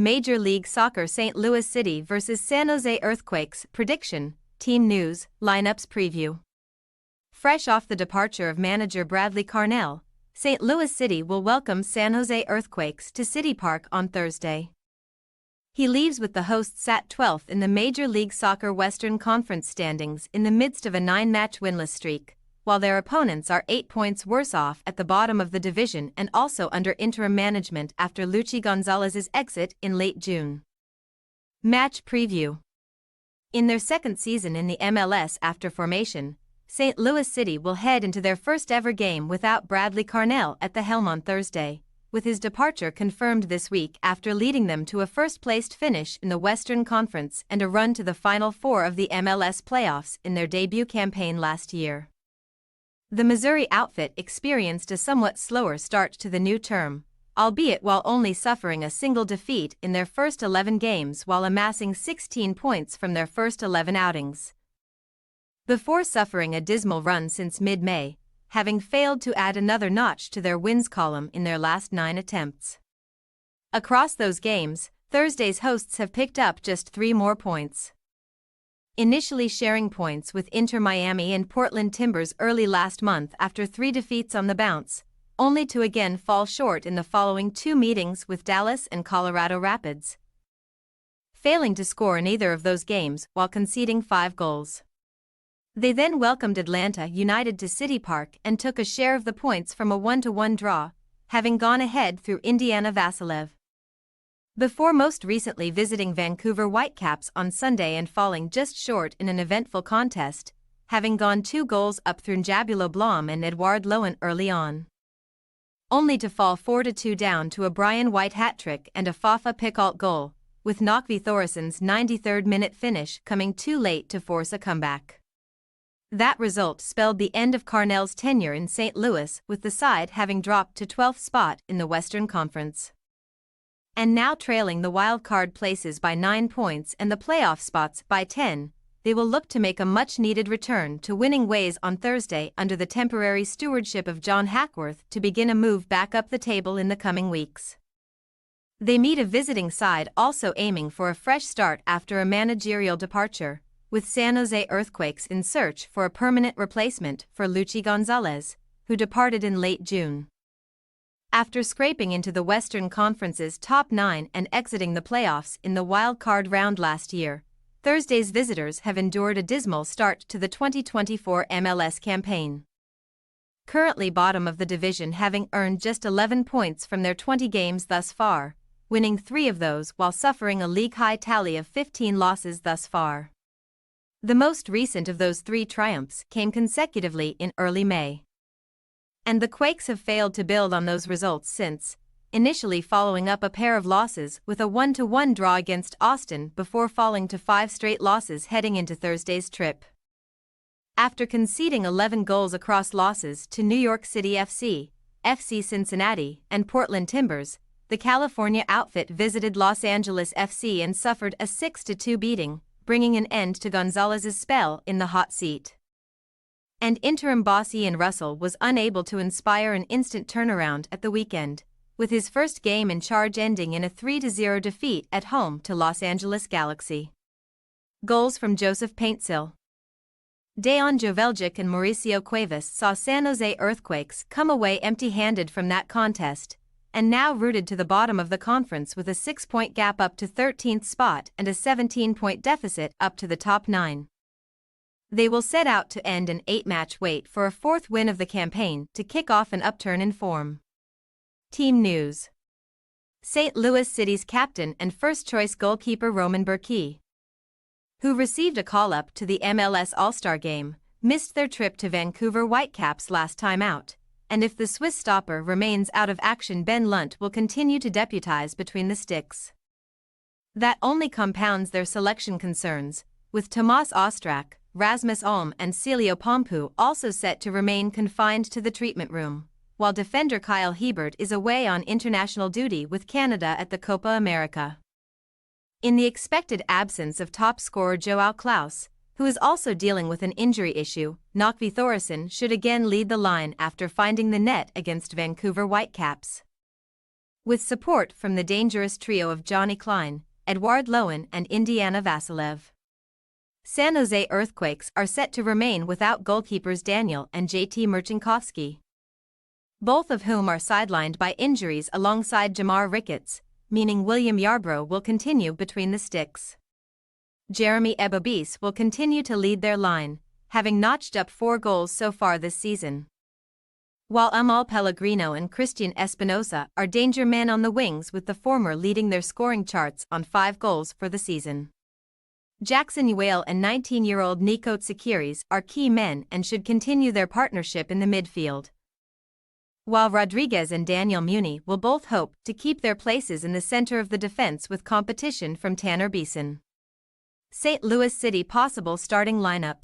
Major League Soccer St. Louis City vs. San Jose Earthquakes. Prediction, team news, lineups preview. Fresh off the departure of manager Bradley Carnell, St. Louis City will welcome San Jose Earthquakes to CITYPARK on Thursday. He leaves with the hosts sat 12th in the Major League Soccer Western Conference standings in the midst of a 9-match winless streak, while their opponents are 8 points worse off at the bottom of the division and also under interim management after Luchi Gonzalez's exit in late June. Match preview. In their second season in the MLS after formation, St. Louis City will head into their first-ever game without Bradley Carnell at the helm on Thursday, with his departure confirmed this week after leading them to a first-placed finish in the Western Conference and a run to the Final Four of the MLS playoffs in their debut campaign last year. The Missouri outfit experienced a somewhat slower start to the new term, albeit while only suffering a single defeat in their first 11 games while amassing 16 points from their first 11 outings. Before suffering a dismal run since mid-May, having failed to add another notch to their wins column in their last 9 attempts. Across those games, Thursday's hosts have picked up just 3 more points. Initially sharing points with Inter Miami and Portland Timbers early last month after 3 defeats on the bounce, only to again fall short in the following 2 meetings with Dallas and Colorado Rapids, failing to score in either of those games while conceding 5 goals. They then welcomed Atlanta United to CITYPARK and took a share of the points from a 1-1 draw, having gone ahead through Indiana Vassilev. Before most recently visiting Vancouver Whitecaps on Sunday and falling just short in an eventful contest, having gone 2 goals up through Jabulo Blom and Edouard Lohan early on, only to fall 4-2 down to a Brian White hat-trick and a Fafa Picault goal, with Nokvi Thorison's 93rd minute finish coming too late to force a comeback. That result spelled the end of Carnell's tenure in St. Louis, with the side having dropped to 12th spot in the Western Conference. And now trailing the wild-card places by 9 points and the playoff spots by 10, they will look to make a much-needed return to winning ways on Thursday under the temporary stewardship of John Hackworth to begin a move back up the table in the coming weeks. They meet a visiting side also aiming for a fresh start after a managerial departure, with San Jose Earthquakes in search for a permanent replacement for Luchi Gonzalez, who departed in late June. After scraping into the Western Conference's top 9 and exiting the playoffs in the wild card round last year, Thursday's visitors have endured a dismal start to the 2024 MLS campaign. Currently bottom of the division, having earned just 11 points from their 20 games thus far, winning 3 of those while suffering a league-high tally of 15 losses thus far. The most recent of those 3 triumphs came consecutively in early May. And the Quakes have failed to build on those results since, initially following up a pair of losses with a 1-1 draw against Austin before falling to 5 straight losses heading into Thursday's trip. After conceding 11 goals across losses to New York City FC, FC Cincinnati, and Portland Timbers, the California outfit visited Los Angeles FC and suffered a 6-2 beating, bringing an end to Gonzalez's spell in the hot seat. And interim boss Ian Russell was unable to inspire an instant turnaround at the weekend, with his first game in charge ending in a 3-0 defeat at home to Los Angeles Galaxy. Goals from Joseph Paintsil, Dejan Joveljic and Mauricio Cuevas saw San Jose Earthquakes come away empty-handed from that contest, and now rooted to the bottom of the conference with a 6-point gap up to 13th spot and a 17-point deficit up to the top 9. They will set out to end an 8-match wait for a 4th win of the campaign to kick off an upturn in form. Team news. St. Louis City's captain and first-choice goalkeeper Roman Bürki, who received a call-up to the MLS All-Star Game, missed their trip to Vancouver Whitecaps last time out, and if the Swiss stopper remains out of action, Ben Lunt will continue to deputize between the sticks. That only compounds their selection concerns, with Tomas Ostrak, Rasmus Alm and Celio Pompu also set to remain confined to the treatment room, while defender Kyle Hebert is away on international duty with Canada at the Copa America. In the expected absence of top scorer Joao Klaus, who is also dealing with an injury issue, Nokvi Thorison should again lead the line after finding the net against Vancouver Whitecaps. With support from the dangerous trio of Johnny Klein, Edouard Lowen and Indiana Vassilev. San Jose Earthquakes are set to remain without goalkeepers Daniel and JT Marcinkowski, both of whom are sidelined by injuries alongside Jamar Ricketts, meaning William Yarbrough will continue between the sticks. Jeremy Ebobisse will continue to lead their line, having notched up 4 goals so far this season, while Amal Pellegrino and Christian Espinosa are danger men on the wings, with the former leading their scoring charts on 5 goals for the season. Jackson Yueil and 19-year-old Nico Tsikiris are key men and should continue their partnership in the midfield, while Rodriguez and Daniel Muni will both hope to keep their places in the center of the defense with competition from Tanner Beeson. St. Louis City possible starting lineup: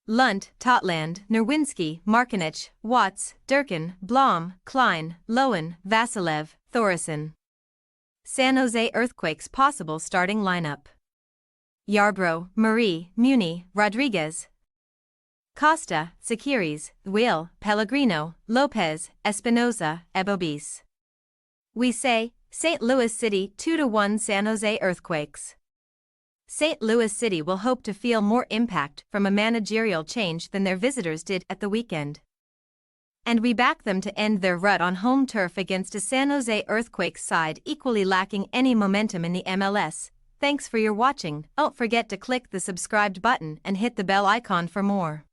Lunt, Totland, Nerwinski, Markinich, Watts, Durkin, Blom, Klein, Lowen, Vassilev, Thoresen. San Jose Earthquakes possible starting lineup: Yarbrough, Marie, Muni, Rodriguez, Costa, Tsikiris, Yueil, Pellegrino, Lopez, Espinosa, Ebobisse. We say, St. Louis City 2-1 San Jose Earthquakes. St. Louis City will hope to feel more impact from a managerial change than their visitors did at the weekend, and we back them to end their rut on home turf against a San Jose Earthquakes side equally lacking any momentum in the MLS. Thanks for your watching. Don't forget to click the subscribed button and hit the bell icon for more.